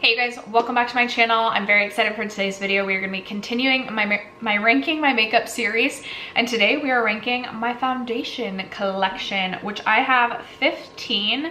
Hey guys, welcome back to my channel. I'm very excited for today's video. We are going to be continuing my ranking my makeup series, and today we are ranking my foundation collection, which I have 15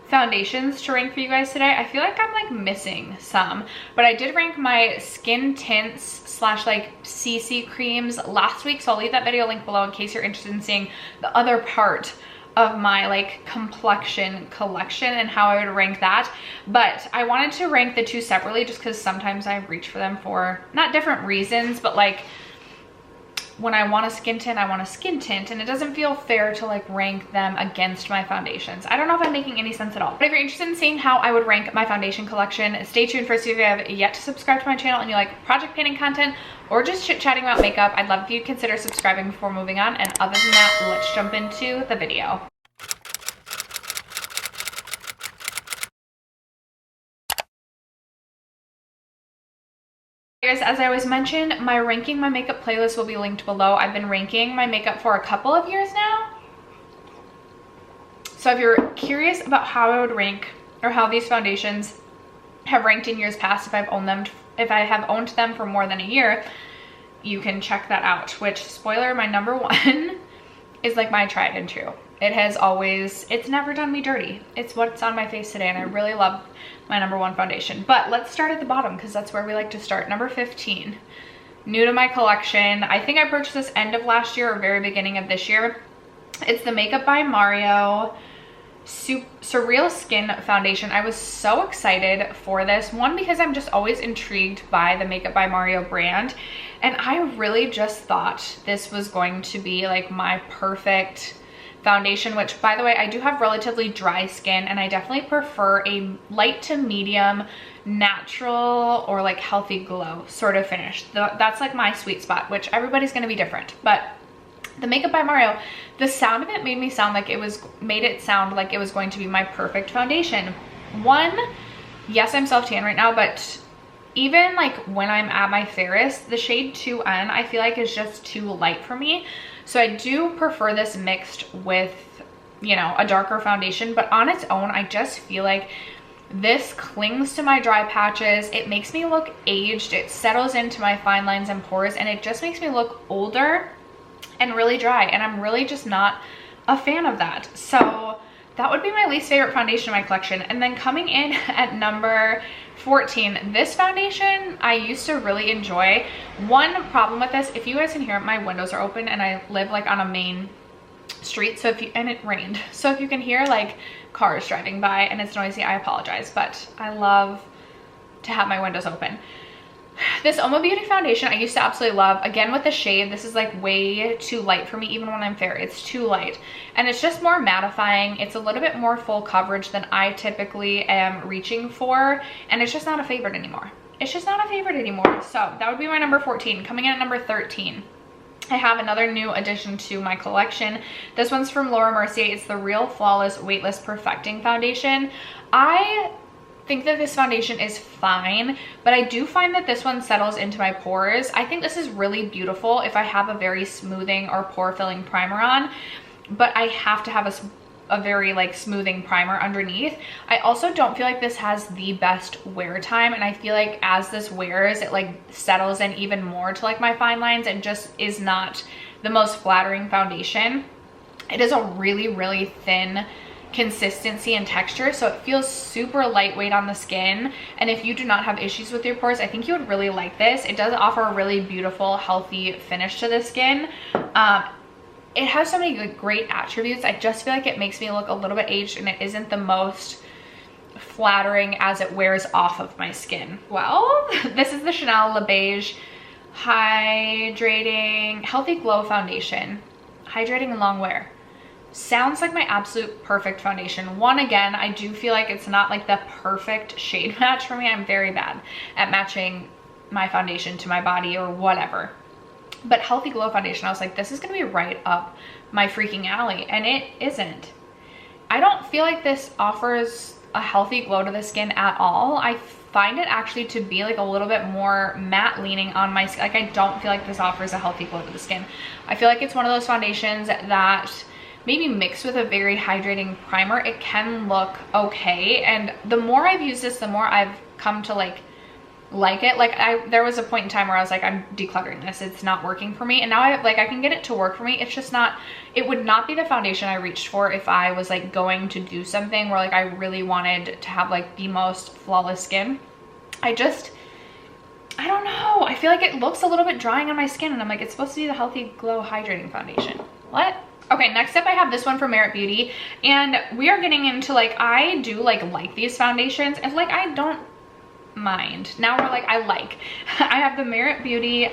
foundations to rank for you guys today. I feel like I'm like missing some, but I did rank my skin tints slash like CC creams last week, so I'll leave that video link below in case you're interested in seeing the other part of my like complexion collection and how I would rank that. But I wanted to rank the two separately just because sometimes I reach for them for not different reasons, but like when I want a skin tint, I want a skin tint, and it doesn't feel fair to like rank them against my foundations. I don't know if I'm making any sense at all. But if you're interested in seeing how I would rank my foundation collection, stay tuned. First, if you have yet to subscribe to my channel and you like project painting content or just chit-chatting about makeup, I'd love if you'd consider subscribing before moving on. And other than that, let's jump into the video. Guys, as I always mention, my ranking my makeup playlist will be linked below. I've been ranking my makeup for a couple of years now. So if you're curious about how I would rank or how these foundations have ranked in years past, if I have owned them for more than a year, you can check that out. Which, spoiler, my number one is like my tried and true. It has always, it's never done me dirty. It's what's on my face today, and I really love my number one foundation. But let's start at the bottom because that's where we like to start. Number 15, new to my collection. I think I purchased this end of last year or very beginning of this year. It's the Makeup by Mario Surreal Skin Foundation. I was so excited for this. One, because I'm just always intrigued by the Makeup by Mario brand. And I really just thought this was going to be like my perfect foundation, which, by the way, I do have relatively dry skin, and I definitely prefer a light to medium natural or like healthy glow sort of finish. That's like my sweet spot, which everybody's going to be different. But the Makeup by Mario, the sound of it made it sound like it was going to be my perfect foundation. One, yes, I'm self-tan right now, but even like when I'm at my fairest, the shade 2N I feel like is just too light for me. So I do prefer this mixed with, you know, a darker foundation, but on its own, I just feel like this clings to my dry patches. It makes me look aged. It settles into my fine lines and pores, and it just makes me look older and really dry. And I'm really just not a fan of that. So that would be my least favorite foundation in my collection. And then coming in at number 14, this foundation I used to really enjoy. One problem with this, if you guys can hear it, my windows are open and I live like on a main street, and it rained. So if you can hear like cars driving by and it's noisy, I apologize, but I love to have my windows open. This Uoma Beauty foundation I used to absolutely love. Again, with the shade, this is like way too light for me. Even when I'm fair, it's too light, and it's just more mattifying. It's a little bit more full coverage than I typically am reaching for, and it's just not a favorite anymore. It's just not a favorite anymore. So that would be my number 14. Coming in at number 13, I have another new addition to my collection. This one's from Laura Mercier. It's the Real Flawless Weightless Perfecting Foundation. I think that this foundation is fine, but I do find that this one settles into my pores. I think this is really beautiful if I have a very smoothing or pore filling primer on, but I have to have a very like smoothing primer underneath. I also don't feel like this has the best wear time, and I feel like as this wears, it like settles in even more to like my fine lines and just is not the most flattering foundation. It is a really, really thin consistency and texture, so it feels super lightweight on the skin. And if you do not have issues with your pores, I think you would really like this. It does offer a really beautiful, healthy finish to the skin. It has so many great attributes. I just feel like it makes me look a little bit aged, and it isn't the most flattering as it wears off of my skin. Well, this is the Chanel Le Beige Hydrating Healthy Glow Foundation. Hydrating and long wear. Sounds like my absolute perfect foundation. One, again, I do feel like it's not like the perfect shade match for me. I'm very bad at matching my foundation to my body or whatever. But Healthy Glow Foundation, I was like, this is gonna be right up my freaking alley, and it isn't. I don't feel like this offers a healthy glow to the skin at all. I find it actually to be like a little bit more matte leaning on my skin. Like, I don't feel like this offers a healthy glow to the skin. I feel like it's one of those foundations that maybe mixed with a very hydrating primer, it can look okay. And the more I've used this, the more I've come to like it. Like there was a point in time where I was like, I'm decluttering this, it's not working for me. And now I can get it to work for me. It's just not, it would not be the foundation I reached for if I was like going to do something where like I really wanted to have like the most flawless skin. I don't know, I feel like it looks a little bit drying on my skin, and I'm like, it's supposed to be the Healthy Glow Hydrating Foundation. What? Okay, next up I have this one from Merit Beauty, and we are getting into like, I do like these foundations, and like I don't mind. Now we're like, I have the Merit Beauty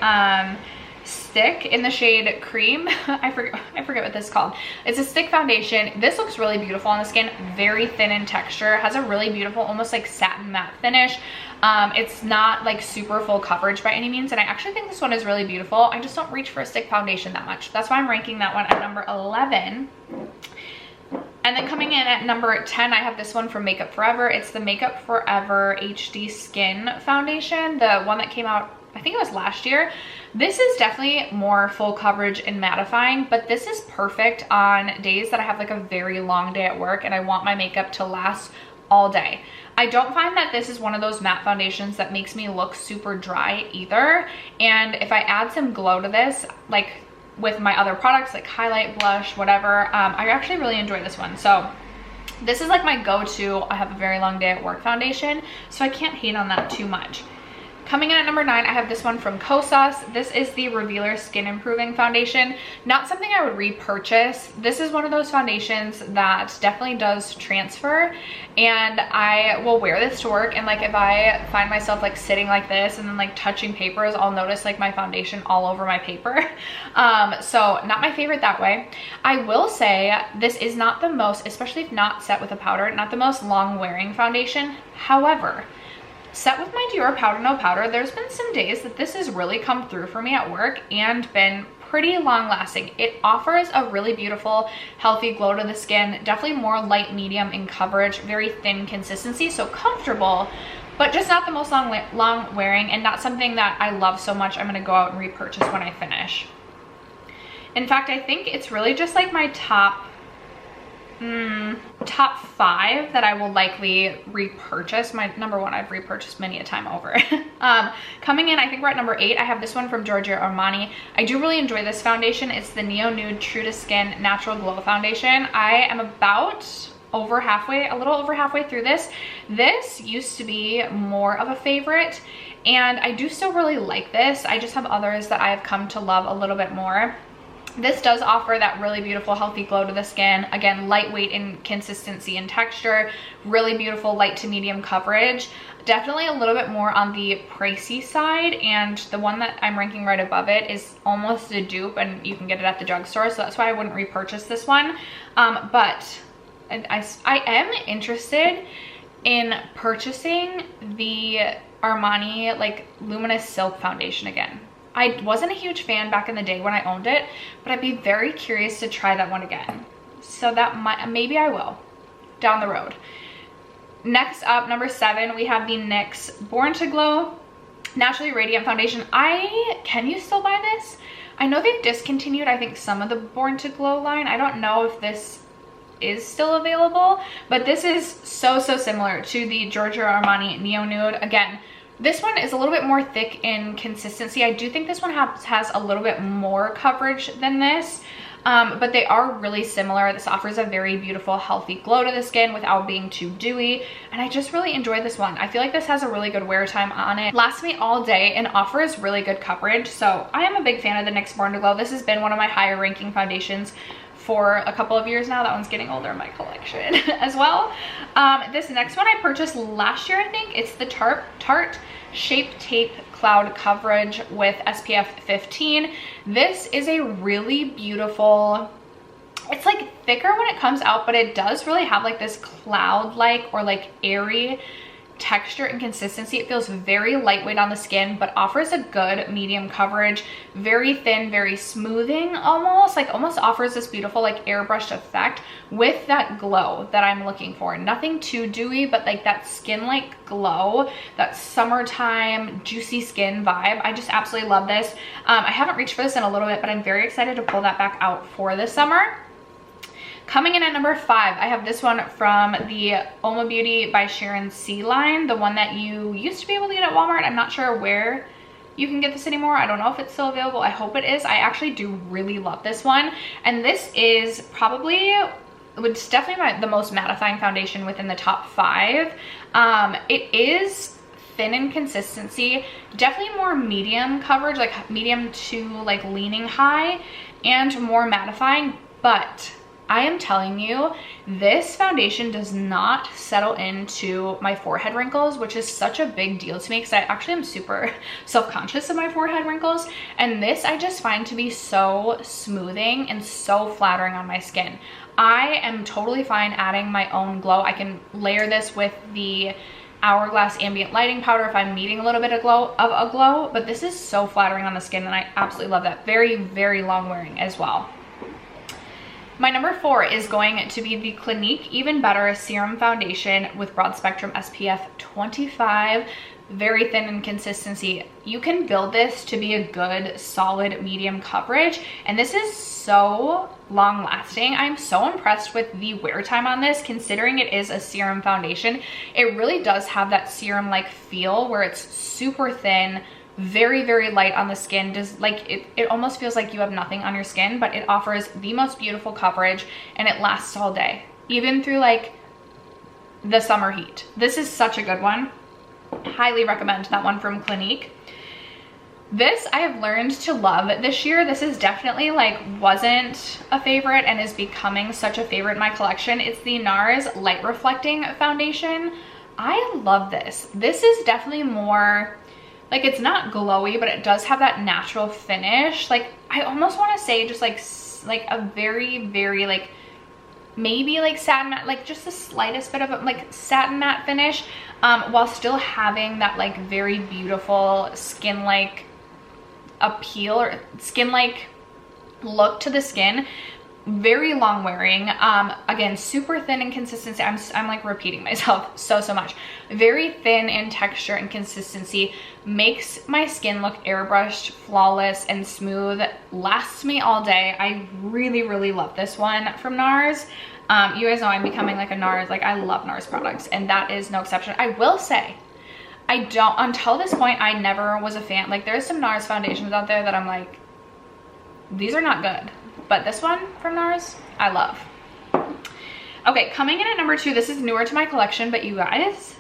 stick in the shade Cream. I forget what this is called. It's a stick foundation. This looks really beautiful on the skin, very thin in texture, has a really beautiful almost like satin matte finish. It's not like super full coverage by any means, and I actually think this one is really beautiful. I just don't reach for a stick foundation that much. That's why I'm ranking that one at number 11. And then coming in at number 10, I have this one from Makeup Forever. It's the Makeup Forever HD Skin Foundation, the one that came out, I think it was last year. This is definitely more full coverage and mattifying, but this is perfect on days that I have like a very long day at work and I want my makeup to last all day. I don't find that this is one of those matte foundations that makes me look super dry either. And if I add some glow to this, like with my other products like highlight, blush, whatever, I actually really enjoy this one. So this is like my go-to, I have a very long day at work foundation, so I can't hate on that too much. Coming in at number 9, I have this one from Kosas. This is the Revealer Skin Improving Foundation. Not something I would repurchase. This is one of those foundations that definitely does transfer, and I will wear this to work, and like if I find myself like sitting like this and then like touching papers, I'll notice like my foundation all over my paper. So not my favorite that way. I will say this is not the most, especially if not set with a powder, not the most long wearing foundation. However, set with my Dior Powder No Powder, there's been some days that this has really come through for me at work and been pretty long lasting. It offers a really beautiful, healthy glow to the skin, definitely more light medium in coverage, very thin consistency, so comfortable, but just not the most long wearing, and not something that I love so much I'm gonna go out and repurchase when I finish. In fact, I think it's really just like my top 5 that I will likely repurchase. My number 1 I've repurchased many a time over. Coming in, I think we're at number 8. I have this one from Giorgio Armani. I do really enjoy this foundation. It's the Neo Nude True to Skin Natural Glow Foundation. I am about a little over halfway through this. This used to be more of a favorite, and I do still really like this. I just have others that I have come to love a little bit more. This does offer that really beautiful healthy glow to the skin. Again, lightweight in consistency and texture, really beautiful light to medium coverage. Definitely a little bit more on the pricey side, and the one that I'm ranking right above it is almost a dupe, and you can get it at the drugstore, so that's why I wouldn't repurchase this one. But I am interested in purchasing the Armani like Luminous Silk Foundation again. I wasn't a huge fan back in the day when I owned it, but I'd be very curious to try that one again. So that maybe I will down the road. Next up, number 7, we have the NYX Born to Glow Naturally Radiant Foundation. Can you still buy this? I know they've discontinued, I think, some of the Born to Glow line. I don't know if this is still available, but this is so similar to the Giorgio Armani Neo Nude. Again, this one is a little bit more thick in consistency. I do think this one has a little bit more coverage than this, but they are really similar. This offers a very beautiful, healthy glow to the skin without being too dewy, and I just really enjoy this one. I feel like this has a really good wear time on it. Lasts me all day and offers really good coverage, so I am a big fan of the NYX Born to Glow. This has been one of my higher ranking foundations for a couple of years now. That one's getting older in my collection as well. This next one I purchased last year, I think. It's the Tarte Shape Tape Cloud Coverage with SPF 15. This is a really beautiful, it's like thicker when it comes out, but it does really have like this cloud-like or like airy texture and consistency. It feels very lightweight on the skin, but offers a good medium coverage, very thin, very smoothing, almost offers this beautiful like airbrushed effect with that glow that I'm looking for. Nothing too dewy, but like that skin-like glow, that summertime juicy skin vibe. I just absolutely love this. I haven't reached for this in a little bit, but I'm very excited to pull that back out for this summer. Coming in at number 5, I have this one from the Uoma Beauty by Sharon C line, the one that you used to be able to get at Walmart. I'm not sure where you can get this anymore. I don't know if it's still available. I hope it is. I actually do really love this one. And this is probably, it's definitely the most mattifying foundation within the top 5. It is thin in consistency, definitely more medium coverage, like medium to like leaning high, and more mattifying. But I am telling you, this foundation does not settle into my forehead wrinkles, which is such a big deal to me because I actually am super self-conscious of my forehead wrinkles. And this I just find to be so smoothing and so flattering on my skin. I am totally fine adding my own glow. I can layer this with the Hourglass ambient lighting powder if I'm needing a little bit of a glow, but this is so flattering on the skin and I absolutely love that. Very, very long wearing as well. My number 4 is going to be the Clinique Even Better Serum Foundation with Broad Spectrum SPF 25. Very thin in consistency. You can build this to be a good, solid, medium coverage. And this is so long lasting. I'm so impressed with the wear time on this, considering it is a serum foundation. It really does have that serum-like feel where it's super thin, very, very light on the skin. It almost feels like you have nothing on your skin, but it offers the most beautiful coverage and it lasts all day, even through like the summer heat. This is such a good one. Highly recommend that one from Clinique. This I have learned to love this year. This is definitely like wasn't a favorite and is becoming such a favorite in my collection. It's the NARS Light Reflecting Foundation. I love this. This is definitely more like, it's not glowy, but it does have that natural finish. Like, I almost want to say just like a very, very like, maybe like satin matte, like just the slightest bit of a like satin matte finish, while still having that like very beautiful skin-like appeal or skin-like look to the skin. Very long wearing. Again, super thin in consistency. I'm like repeating myself so much. Very thin in texture and consistency. Makes my skin look airbrushed, flawless, and smooth. Lasts me all day. I really, really love this one from NARS. You guys know I'm becoming like a NARS, like I love NARS products, and that is no exception. I will say, until this point, I never was a fan. Like, there's some NARS foundations out there that I'm like, these are not good. But this one from NARS, I love. Okay, coming in at number 2, this is newer to my collection, but you guys,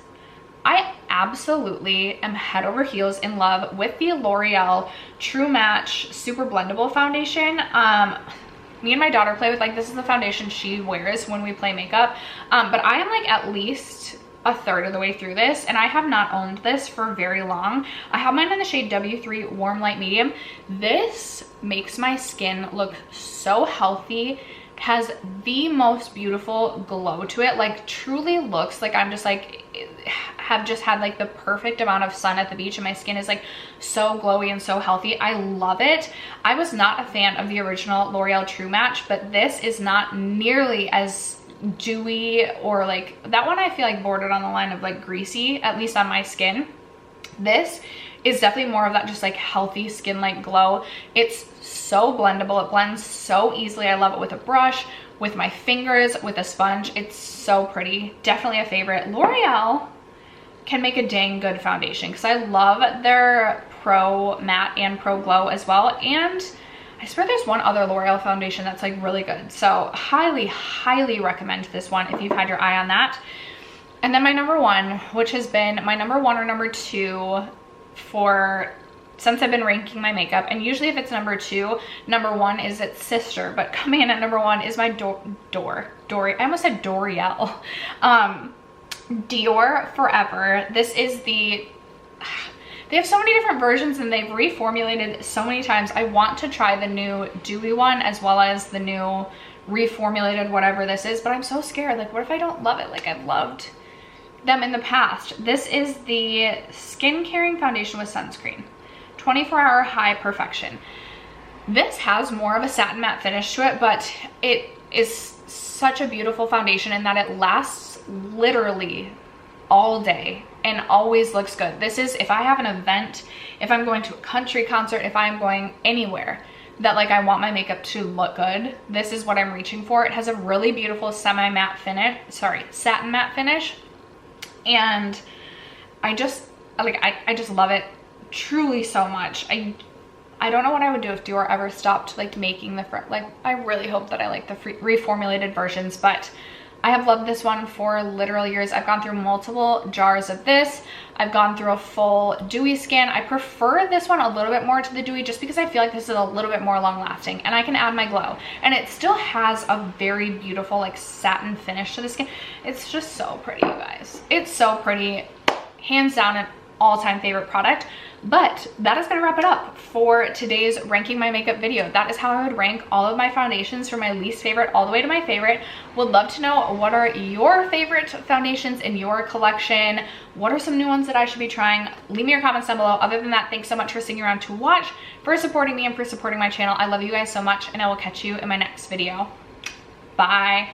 I absolutely am head over heels in love with the L'Oreal True Match Super Blendable Foundation. Me and my daughter play with, like, this is the foundation she wears when we play makeup. But I am like at least a third of the way through this, and I have not owned this for very long. I have mine in the shade W3 Warm Light Medium. This makes my skin look so healthy. It has the most beautiful glow to it. Like, truly looks like I'm just like have just had like the perfect amount of sun at the beach, and my skin is like so glowy and so healthy. I love it. I was not a fan of the original L'Oreal True Match, but this is not nearly as dewy, or like that one I feel like bordered on the line of like greasy, at least on my skin. This is definitely more of that just like healthy skin like glow. It's so blendable. It blends so easily. I love it with a brush, with my fingers, with a sponge. It's so pretty. Definitely a favorite. L'Oreal can make a dang good foundation because I love their Pro Matte and Pro Glow as well. And I swear there's one other L'Oreal foundation that's like really good. So highly, highly recommend this one if you've had your eye on that. And then my number 1, which has been my number 1 or number 2 since I've been ranking my makeup. And usually if it's number 2, number 1 is its sister. But coming in at number 1 is my I almost said L'Oreal. Dior Forever. This is the... They have so many different versions and they've reformulated so many times. I want to try the new dewy one as well as the new reformulated whatever this is, but I'm so scared. Like, what if I don't love it like I've loved them in the past? This is the Skin Caring Foundation with Sunscreen. 24-hour high perfection. This has more of a satin matte finish to it, but it is such a beautiful foundation in that it lasts literally all day and always looks good. This is if I have an event, if I'm going to a country concert, if I'm going anywhere, that like I want my makeup to look good, this is what I'm reaching for. It has a really beautiful semi-matte finish, sorry, satin matte finish. And I just love it truly so much. I don't know what I would do if Dior ever stopped like making the, like I really hope that I like the reformulated versions, but I have loved this one for literal years. I've gone through multiple jars of this. I've gone through a full dewy skin. I prefer this one a little bit more to the dewy just because I feel like this is a little bit more long lasting and I can add my glow. And it still has a very beautiful like satin finish to the skin. It's just so pretty, you guys. It's so pretty. Hands down an all-time favorite product. But that is gonna wrap it up for today's ranking my makeup video. That is how I would rank all of my foundations from my least favorite all the way to my favorite. Would love to know, what are your favorite foundations in your collection? What are some new ones that I should be trying? Leave me your comments down below. Other than that, thanks so much for sticking around to watch, for supporting me, and for supporting my channel. I love you guys so much, and I will catch you in my next video. Bye.